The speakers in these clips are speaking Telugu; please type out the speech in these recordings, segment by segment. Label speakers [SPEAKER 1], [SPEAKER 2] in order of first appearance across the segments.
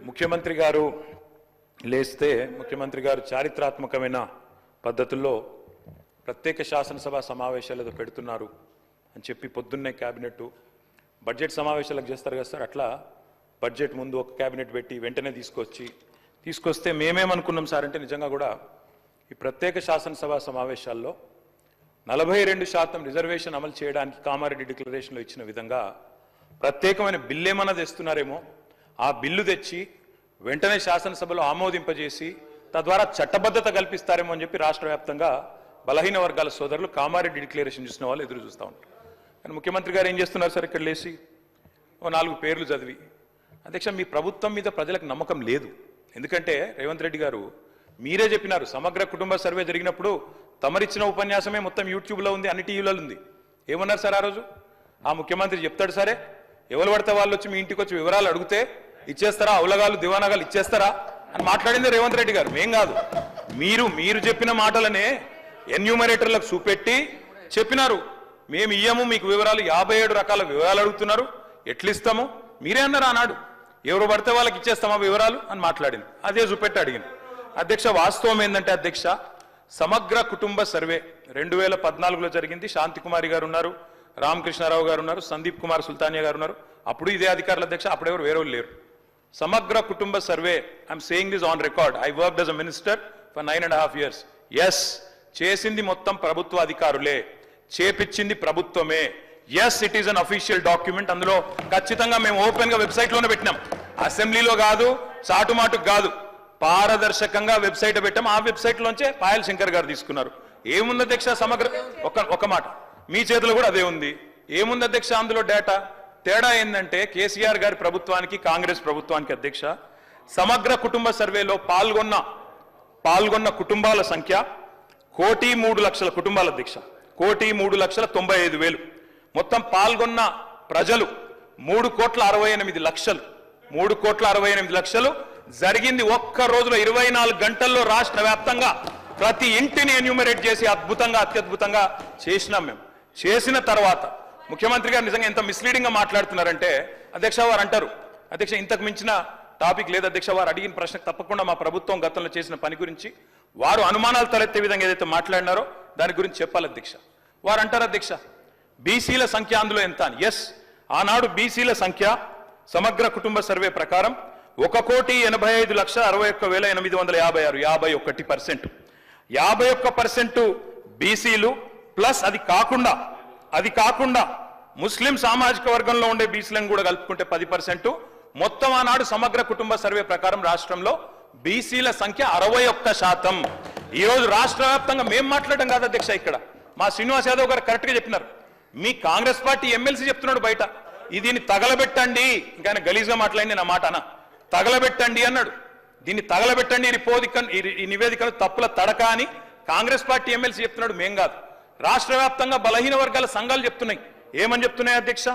[SPEAKER 1] ముఖ్యమంత్రి గారు లేస్తే ముఖ్యమంత్రి గారు చారిత్రాత్మకమైన పద్ధతుల్లో ప్రత్యేక శాసనసభ సమావేశాలు పెడుతున్నారు అని చెప్పి పొద్దున్నే కేబినెట్ బడ్జెట్ సమావేశాలకు చేస్తారు కదా సార్, అట్లా బడ్జెట్ ముందు ఒక కేబినెట్ పెట్టి వెంటనే తీసుకొస్తే మేమేమనుకున్నాం సార్ అంటే నిజంగా కూడా ఈ ప్రత్యేక శాసనసభ సమావేశాల్లో 42% రిజర్వేషన్ అమలు చేయడానికి కామారెడ్డి డిక్లరేషన్లో ఇచ్చిన విధంగా ప్రత్యేకమైన బిల్లు ఏమన్నా తెస్తున్నారేమో, ఆ బిల్లు తెచ్చి వెంటనే శాసనసభలో ఆమోదింపజేసి తద్వారా చట్టబద్ధత కల్పిస్తారేమో అని చెప్పి రాష్ట్ర వ్యాప్తంగా బలహీన వర్గాల సోదరులు కామారెడ్డి డిక్లరేషన్ చూసిన వాళ్ళు ఎదురు చూస్తూ ఉంటారు. కానీ ముఖ్యమంత్రి గారు ఏం చేస్తున్నారు సార్, ఇక్కడ లేచి ఓ 4 పేర్లు చదివి, అధ్యక్ష మీ ప్రభుత్వం మీద ప్రజలకు నమ్మకం లేదు. ఎందుకంటే రేవంత్ రెడ్డి గారు మీరే చెప్పినారు, సమగ్ర కుటుంబ సర్వే జరిగినప్పుడు తమరిచ్చిన ఉపన్యాసమే మొత్తం యూట్యూబ్లో ఉంది, అన్ని టీవీలలో ఉంది. ఏమన్నారు సార్ ఆ రోజు? ఆ ముఖ్యమంత్రి చెప్తాడు సరే, ఎవరు పడితే వాళ్ళు వచ్చి మీ ఇంటికి వచ్చి వివరాలు అడిగితే ఇచ్చేస్తారా, అవలగాలు దివానాగాలు ఇచ్చేస్తారా అని మాట్లాడింది రేవంత్ రెడ్డి గారు, మేం కాదు. మీరు చెప్పిన మాటలనే ఎన్యూమరేటర్లకు చూపెట్టి చెప్పినారు, మేము ఇయ్యము మీకు వివరాలు, 57 రకాల వివరాలు అడుగుతున్నారు, ఎట్లిస్తాము మీరే అన్నారు ఆనాడు, ఎవరు పడితే వాళ్ళకి ఇచ్చేస్తామా వివరాలు అని మాట్లాడింది. అదే చూపెట్టి అడిగింది. అధ్యక్ష వాస్తవం ఏంటంటే అధ్యక్ష, సమగ్ర కుటుంబ సర్వే 2014లో జరిగింది. శాంతికుమారి గారు ఉన్నారు, రామకృష్ణారావు గారు ఉన్నారు, సందీప్ కుమార్ సుల్తానియా గారు ఉన్నారు. అప్పుడు ఇదే అధికారులు అధ్యక్ష, అప్పుడెవరు వేరే లేరు. సమగ్ర కుటుంబ survey, I'm saying this on record, I worked as a minister for 9.5 years. Yes, చేసింది మొత్తం ప్రభుత్వ అధికారులే, చేపించింది ప్రభుత్వమే. Yes, it is an official document. అందులో ఖచ్చితంగా మేము ఓపెన్ గా వెబ్సైట్ లోనే పెట్టినాం, అసెంబ్లీలో కాదు, చాటుమాటుకు కాదు, పారదర్శకంగా వెబ్సైట్ పెట్టాం. ఆ వెబ్సైట్ లోంచే పాయల్ శంకర్ గారు తీసుకున్నారు. ఏముంది అధ్యక్ష సమగ్ర, ఒక మాట మీ చేతిలో కూడా అదే ఉంది. ఏముంది అధ్యక్ష అందులో డేటా? తేడా ఏంటంటే కేసీఆర్ గారి ప్రభుత్వానికి కాంగ్రెస్ ప్రభుత్వానికి అధ్యక్ష, సమగ్ర కుటుంబ సర్వేలో పాల్గొన్న కుటుంబాల సంఖ్య 1,03,00,000 కుటుంబాల అధ్యక్ష, 1,03,95,000. మొత్తం పాల్గొన్న ప్రజలు 3,68,00,000. 3,68,00,000 జరిగింది ఒక్క రోజులో, 24 గంటల్లో రాష్ట్ర వ్యాప్తంగా ప్రతి ఇంటిని ఎన్యూమరేట్ చేసి అత్యద్భుతంగా చేసినాం. మేము చేసిన తర్వాత ముఖ్యమంత్రి గారు నిజంగా ఎంత మిస్లీడింగ్ గా మాట్లాడుతున్నారంటే అధ్యక్ష, వారు అంటారు అధ్యక్ష ఇంతకు మించిన టాపిక్ లేదు అధ్యక్ష, వారు అడిగిన ప్రశ్నకు తప్పకుండా మా ప్రభుత్వం గతంలో చేసిన పని గురించి వారు అనుమానాలు తలెత్తే విధంగా ఏదైతే మాట్లాడినారో దాని గురించి చెప్పాలి అధ్యక్ష. వారు అంటారు అధ్యక్ష బీసీల సంఖ్య అందులో ఎంత అని. ఎస్, ఆనాడు బీసీల సంఖ్య సమగ్ర కుటుంబ సర్వే ప్రకారం 1,85,61,856, 51%. 51% బీసీలు ప్లస్ అది కాకుండా ముస్లిం సామాజిక వర్గంలో ఉండే బీసీలను కూడా కలుపుకుంటే 10%. మొత్తం ఆనాడు సమగ్ర కుటుంబ సర్వే ప్రకారం రాష్ట్రంలో బీసీల సంఖ్య 61%. ఈ రోజు రాష్ట్ర వ్యాప్తంగా మేము మాట్లాడడం కాదు అధ్యక్ష, ఇక్కడ మా శ్రీనివాస్ యాదవ్ గారు కరెక్ట్ గా చెప్పినారు. మీ కాంగ్రెస్ పార్టీ ఎమ్మెల్సీ చెప్తున్నాడు బయట, దీన్ని తగలబెట్టండి, ఇంకా ఆయన గలీజ్గా మాట్లాడింది నా మాట అన్న, తగలబెట్టండి అన్నాడు. దీన్ని తగలబెట్టండి, ఈ నివేదికను తప్పుల తడక అని కాంగ్రెస్ పార్టీ ఎమ్మెల్సీ చెప్తున్నాడు, మేం కాదు. రాష్ట్ర వ్యాప్తంగా బలహీన వర్గాల సంఘాలు చెప్తున్నాయి. ఏమని చెప్తున్నాయి అధ్యక్ష?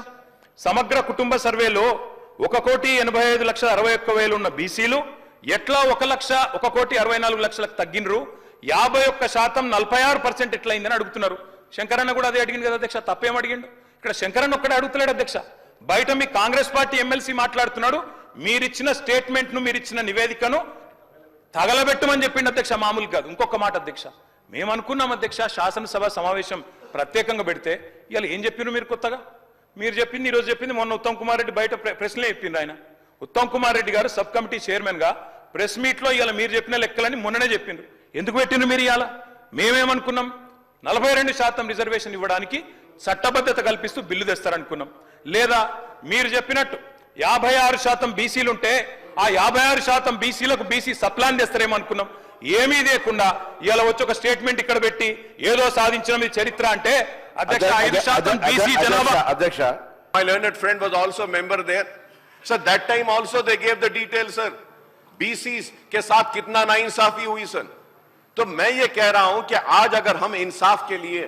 [SPEAKER 1] సమగ్ర కుటుంబ సర్వేలో 1,85,61,000 ఉన్న బీసీలు ఎట్లా 1,64,00,000 తగ్గినరు, 51% 46% ఎట్లయిందని అడుగుతున్నారు. శంకరన్న కూడా అదే అడిగింది కదా అధ్యక్ష, తప్పేం అడిగిండు? ఇక్కడ శంకరన్న ఒక్కడే అడుగుతున్నాడు అధ్యక్ష, బయట మీ కాంగ్రెస్ పార్టీ ఎమ్మెల్సీ మాట్లాడుతున్నాడు, మీరిచ్చిన స్టేట్మెంట్ ను మీరిచ్చిన నివేదికను తగలబెట్టమని చెప్పిండు అధ్యక్ష, మామూలు కాదు. ఇంకొక మాట అధ్యక్ష, మేము అనుకున్నాం అధ్యక్ష శాసనసభ సమావేశం ప్రత్యేకంగా పెడితే ఇవాళ ఏం చెప్పిండ్రు మీరు కొత్తగా? మీరు చెప్పింది ఈరోజు చెప్పింది మొన్న ఉత్తమ్ కుమార్ రెడ్డి బయట ప్రెస్లే చెప్పిండ్రు. ఆయన ఉత్తమ్ కుమార్ రెడ్డి గారు సబ్ కమిటీ చైర్మన్ గా ప్రెస్ మీట్ లో ఇవాళ మీరు చెప్పిన లెక్కలని మొన్ననే చెప్పిండ్రు. ఎందుకు పెట్టిండ్రు మీరు ఇవాళ? మేమేమనుకున్నాం, 42% రిజర్వేషన్ ఇవ్వడానికి చట్టబద్ధత కల్పిస్తూ బిల్లు తెస్తారనుకున్నాం. లేదా మీరు చెప్పినట్టు 56% బీసీలుంటే ఆ 56% బీసీలకు బీసీ సప్లాన్ చేస్తారేమో అనుకున్నాం. ఏమీ లేకుండా ఇవాళ వచ్చి ఒక స్టేట్మెంట్ ఇక్కడ పెట్టి ఏదో సాధించిన మీ చరిత్ర అంటే అధ్యక్ష 5% బీసీ జనాభా.
[SPEAKER 2] అధ్యక్ష, my learned friend was also a member there. Sir, that time also they gave the details, sir. BCs के साथ कितना नाइंसाफी हुई सर. तो मैं ये कह रहा हूं कि आज अगर हम इंसाफ के लिए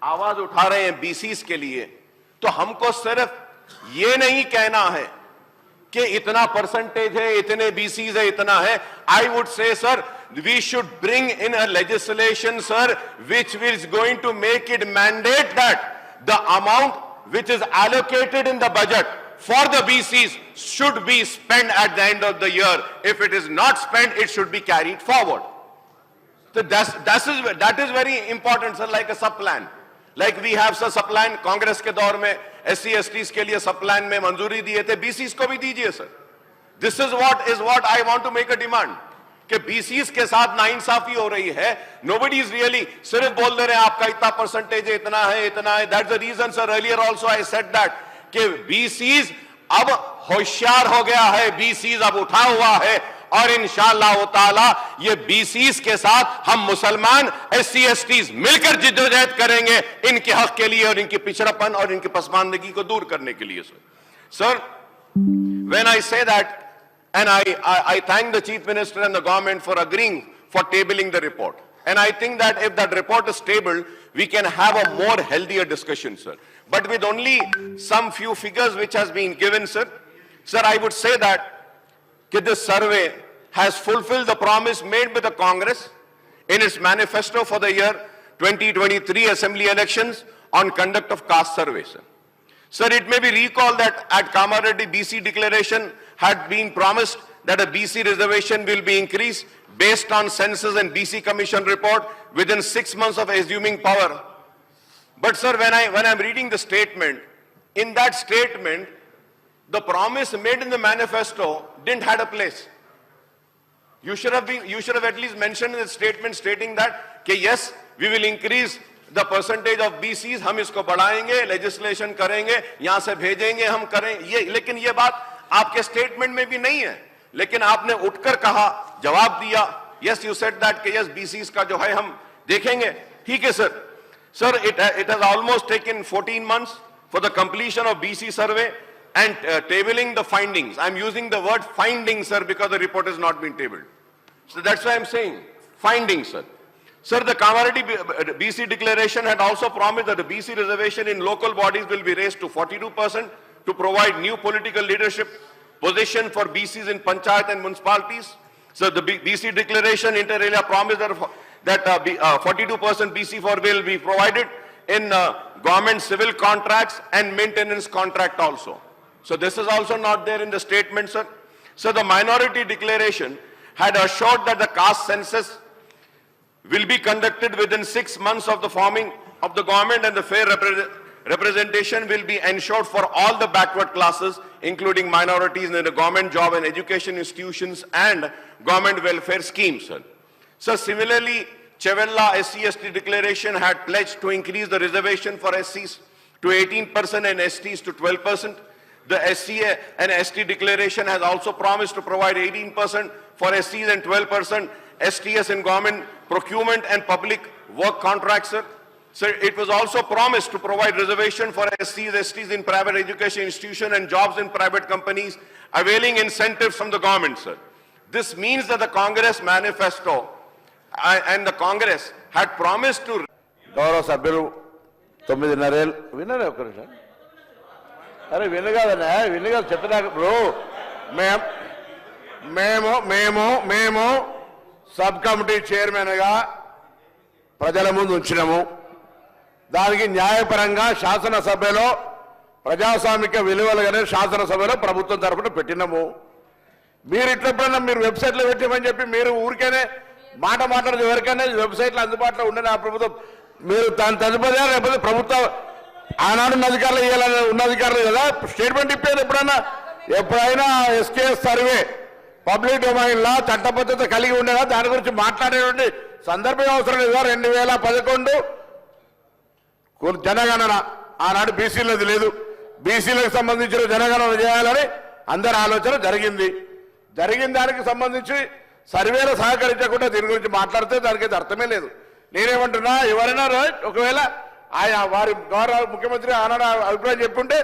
[SPEAKER 2] आवाज उठा रहे हैं बीसीस के लिए, तो हमको सिर्फ ये नहीं कहना है कि इतना परसेंटेज है, इतने बीसीज है, इतना है. I would say, sir, we should bring in a legislation, sir, which is going to make it mandate that the amount which is allocated in the budget for the BCs should be spent at the end of the year. If it is not spent, it should be carried forward. So that is very important, sir, like a sub-plan. Like we have sir sub-plan, Congress के दौर में SC/STs के लिए sub-plan में मंजूरी दिए थे, BCs को भी दीजिए sir. This is what I want to make a demand. कि BCs के साथ नाइंसाफी हो रही है. Nobody is really सिर्फ बोल दे रहे हैं आपका इतना परसेंटेज है, इतना है, इतना है. That's the reason, sir. Earlier also I said that कि BCs अब होशियार हो गया है, BCs अब उठा हुआ है और इंशाअल्लाह ताला ये BCs के साथ हम मुसलमान SC/STs मिलकर जिद्दोजहद करेंगे इनके हक के लिए और इनकी पिछड़ापन और इनकी पसमानदगी को दूर करने के लिए. Sir, when I say that, and I thank the Chief Minister and the government for agreeing for tabling the report. And I think that if that report is tabled, we can have a more healthier discussion, sir. But with only some few figures which has been given, sir, I would say that this survey has fulfilled the promise made by the Congress in its manifesto for the year 2023 Assembly elections on conduct of caste survey, sir. Sir, it may be recalled that at Kamareddy BC declaration had been promised that a BC reservation will be increased based on census and BC Commission report within 6 months of assuming power. But sir, when I'm reading the statement, in that statement, the promise made in the manifesto didn't have a place. You should have at least mentioned in the statement stating that, okay, yes, we will increase the percentage of BCs, हम इसको बढ़ाएंगे, legislation करेंगे, यहाँ से भेजेंगे, हम करें ये, लेकिन ये बात आपके स्टेटमेंट में भी नहीं है. लेकिन आपने उठकर कहा, जवाब दिया, yes, you said that कि yes, BCs का जो है हम देखेंगे. ठीक है sir. Sir, it has almost taken 14 months for the completion of BC survey and tabling the findings. I'm using the word findings, sir, because the report has not been tabled. So that's why I'm saying findings, sir. Sir, the Kamareddy BC declaration had also promised that the BC reservation in local bodies will be raised to 42% to provide new political leadership position for BCs in panchayat and municipalities. So the BC declaration inter alia promised that 42% BC for will be provided in government civil contracts and maintenance contract also. So this is also not there in the statement, sir. So the minority declaration had assured that the caste census will be conducted within 6 months of the forming of the government and the fair representation will be ensured for all the backward classes, including minorities in the government job and education institutions and government welfare schemes, sir. So similarly, Chevella SC/ST declaration had pledged to increase the reservation for SCs to 18% and STs to 12%. The SC and ST declaration has also promised to provide 18% for SCs and 12% STS in government procurement and public work contracts, sir. So it was also promised to provide reservation for SCs, STs in private education institution and jobs in private companies, availing incentives from the government, sir. This means that the Congress manifesto and the Congress had promised to...
[SPEAKER 3] గౌరవ సభ్యులు 9:30 ఏళ్ళు విన్నారా ఒక్క నిమిషం అరే వినగాదనే వినగా చెప్పినా బ్రో మేము సబ్ కమిటీ చైర్మన్గా ప్రజల ముందు ఉంచినాము. దానికి న్యాయపరంగా శాసనసభలో ప్రజాస్వామిక విలువలుగానే శాసనసభలో ప్రభుత్వం తరఫున పెట్టినాము. మీరు ఇట్లప్పుడన్నా మీరు వెబ్సైట్లో పెట్టామని చెప్పి మీరు ఊరికేనే మాట మాట్లాడదు ఎవరికైనా వెబ్సైట్లో అందుబాటులో ఉండని ఆ ప్రభుత్వం మీరు దాని తదుపరి లేకపోతే ప్రభుత్వం ఆనాడు ఉన్న అధికారులు ఇవ్వాలని ఉన్న అధికారులు కదా స్టేట్మెంట్ ఇప్పేది ఎప్పుడైనా ఎస్కేఎస్ సర్వే పబ్లిక్ డొమైన్లో చట్టబద్ధత కలిగి ఉండేదా దాని గురించి మాట్లాడేటువంటి సందర్భం అవసరం లేదా. 2011 జనగణన ఆనాడు బీసీలది లేదు, బీసీలకు సంబంధించిన జనగణన చేయాలని అందరి ఆలోచన జరిగింది దానికి సంబంధించి సర్వేలు సహకరించకుండా దీని గురించి మాట్లాడితే దానికి అర్థమే లేదు. నేనేమంటున్నా ఎవరైనా ఒకవేళ ఆయా వారి గౌరవ ముఖ్యమంత్రి ఆనాడు అభిప్రాయం చెప్పుంటే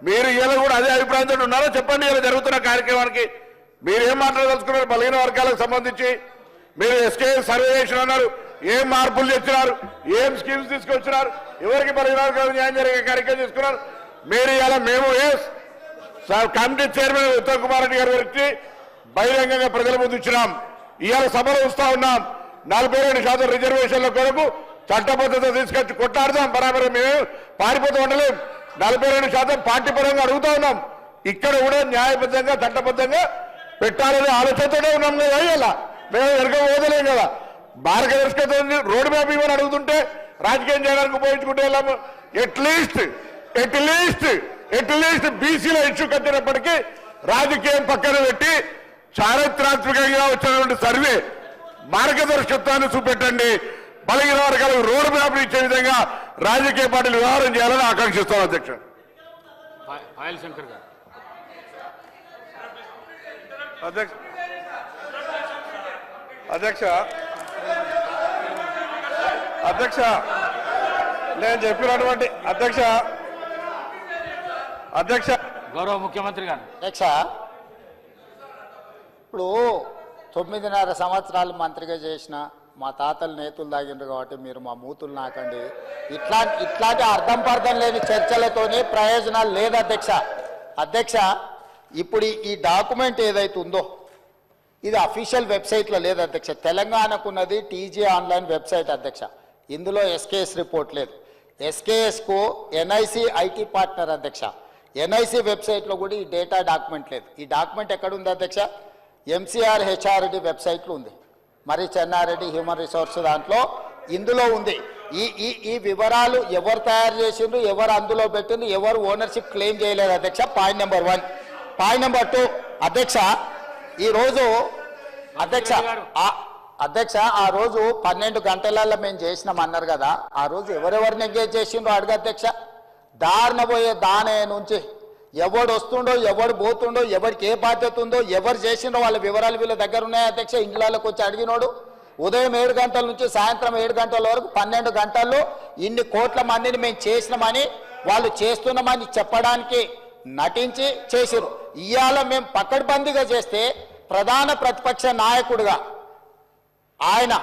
[SPEAKER 3] మీరు ఇలా కూడా అదే అభిప్రాయంతో ఉన్నారో చెప్పండి. ఇలా జరుగుతున్న కార్యక్రమానికి మీరేం మాట్లాడదలుచుకున్నారు? బలహీన వర్గాలకు సంబంధించి మీరు ఎస్కే సర్వే చేసిన అన్నారు, ఏం మార్పులు తెచ్చినారు, ఏం స్కీమ్స్ తీసుకొచ్చినారు, ఎవరికి బలహీన వర్గాలకు న్యాయం జరిగే కార్యక్రమం తీసుకున్నారు మీరు. ఇలా మేము కమిటీ చైర్మన్ ఉత్తమ్ కుమార్ రెడ్డి గారి గురించి బహిరంగంగా ప్రజల ముందు ఇచ్చినాం. ఇవాళ సభలో వస్తా ఉన్నాం. 42% రిజర్వేషన్ల కొరకు చట్టబద్ధత తీసుకొచ్చి కొట్లాడదాం. బరాబర్ మేము పారిపోతూ ఉండలేం. 42% పార్టీ పరంగా అడుగుతా ఉన్నాం. ఇక్కడ కూడా న్యాయబద్ధంగా చట్టబద్ధంగా పెట్టాలనే ఆలోచనతోనే ఉన్నాం కదా ఇలా మేము వెనక పోదలేం కదా మార్గదర్శకత రోడ్ మ్యాప్ ఇవ్వని అడుగుతుంటే రాజకీయం చేయడానికి ఉపయోగించుకుంటే వెళ్ళాము ఎట్లీస్ట్ బీసీల ఇష్యూ కట్టినప్పటికీ రాజకీయం పక్కన పెట్టి చారిత్రాత్మకంగా వచ్చినటువంటి సర్వే మార్గదర్శకత్వాన్ని చూపెట్టండి బలహీన వర్గాలకు రోడ్ మ్యాప్ ఇచ్చే విధంగా రాజకీయ పార్టీలు వ్యవహారం చేయాలని ఆకాంక్షిస్తాం అధ్యక్ష.
[SPEAKER 4] పాయల్ శంకర్ గారు.
[SPEAKER 5] అధ్యక్ష నేను చెప్పినటువంటి అధ్యక్ష
[SPEAKER 4] గౌరవ ముఖ్యమంత్రి గారు.
[SPEAKER 6] అధ్యక్ష ఇప్పుడు 9.5 సంవత్సరాలు మంత్రిగా చేసిన మా తాతలు నేతులు తాగిండ్రు కాబట్టి మీరు మా మూతులు నాకండి. ఇట్లాంటి అర్థం పర్థం లేని చర్చలతోనే ప్రయోజనాలు లేదు అధ్యక్ష. ఇప్పుడు ఈ డాక్యుమెంట్ ఏదైతే ఉందో ఇది అఫీషియల్ వెబ్సైట్లో లేదు అధ్యక్ష. తెలంగాణకున్నది టీజీ ఆన్లైన్ వెబ్సైట్ అధ్యక్ష. ఇందులో ఎస్కేఎస్ రిపోర్ట్ లేదు. ఎస్కేఎస్కు ఎన్ఐసి ఐటీ పార్ట్నర్ అధ్యక్ష. ఎన్ఐసి వెబ్సైట్లో కూడా ఈ డేటా డాక్యుమెంట్ లేదు. ఈ డాక్యుమెంట్ ఎక్కడుంది అధ్యక్ష? ఎంసీఆర్ హెచ్ఆర్డి వెబ్సైట్లో ఉంది. మరి చెన్నారెడ్డి హ్యూమన్ రిసోర్స్ దాంట్లో ఇందులో ఉంది. ఈ వివరాలు ఎవరు తయారు చేసిండ్రు, ఎవరు అందులో పెట్టిండ్రు, ఎవరు ఓనర్షిప్ క్లెయిమ్ చేయలేదు అధ్యక్ష. Point number 1. పాయింట్ నెంబర్ 2 అధ్యక్ష, ఈరోజు అధ్యక్ష ఆ రోజు 12 గంటలలో మేము చేసినాం అన్నారు కదా, ఆ రోజు ఎవరెవరిని ఎంగేజ్ చేసిండ్రో అడుగు అధ్యక్ష. దారిన పోయే దానే నుంచి ఎవడు వస్తుండో ఎవడు పోతుండో ఎవరికి ఏ బాధ్యత ఉందో ఎవరు చేసిండో వాళ్ళ వివరాలు వీళ్ళ దగ్గర ఉన్నాయి అధ్యక్ష. ఇండ్లలోకి వచ్చి అడిగినోడు ఉదయం 7 గంటల నుంచి సాయంత్రం 7 గంటల వరకు 12 గంటల్లో ఇన్ని కోట్ల మందిని మేము చేసినామని వాళ్ళు చేస్తున్నామని చెప్పడానికి నటించి చేసిరు. ఇవాళ మేము పకడ్బందీగా చేస్తే ప్రధాన ప్రతిపక్ష నాయకుడిగా ఆయన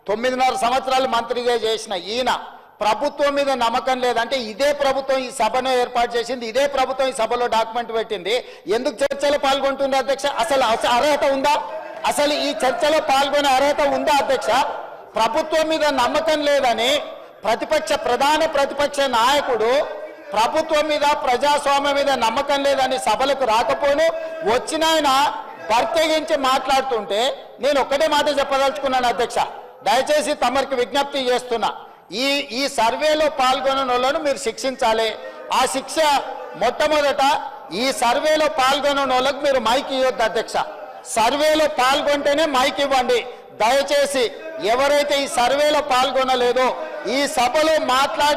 [SPEAKER 6] 9.5 సంవత్సరాలు మంత్రిగా చేసిన ఈయన ప్రభుత్వం మీద నమ్మకం లేదంటే ఇదే ప్రభుత్వం ఈ సభను ఏర్పాటు చేసింది, ఇదే ప్రభుత్వం ఈ సభలో డాక్యుమెంట్ పెట్టింది, ఎందుకు చర్చలో పాల్గొంటుంది అధ్యక్ష? అసలు అర్హత ఉందా? అసలు ఈ చర్చలో పాల్గొనే అర్హత ఉందా అధ్యక్ష? ప్రభుత్వం మీద నమ్మకం లేదని ప్రధాన ప్రతిపక్ష నాయకుడు ప్రభుత్వం మీద ప్రజాస్వామ్యం మీద నమ్మకం లేదని సభలకు రాకపోను వచ్చిన ఆయన బర్తగించి మాట్లాడుతుంటే నేను ఒక్కటే మాట చెప్పదలుచుకున్నాను అధ్యక్ష. దయచేసి తమరికి విజ్ఞప్తి చేస్తున్నా, ఈ సర్వేలో పాల్గొన్న వాళ్ళను మీరు శిక్షించాలి. ఆ శిక్ష మొట్టమొదట ఈ సర్వేలో పాల్గొన్న వాళ్ళకు మీరు మైక్ ఇవ్వద్దు అధ్యక్ష. సర్వేలో పాల్గొంటేనే మైక్ ఇవ్వండి దయచేసి. ఎవరైతే ఈ సర్వేలో పాల్గొనలేదో ఈ సభలో మాట్లాడే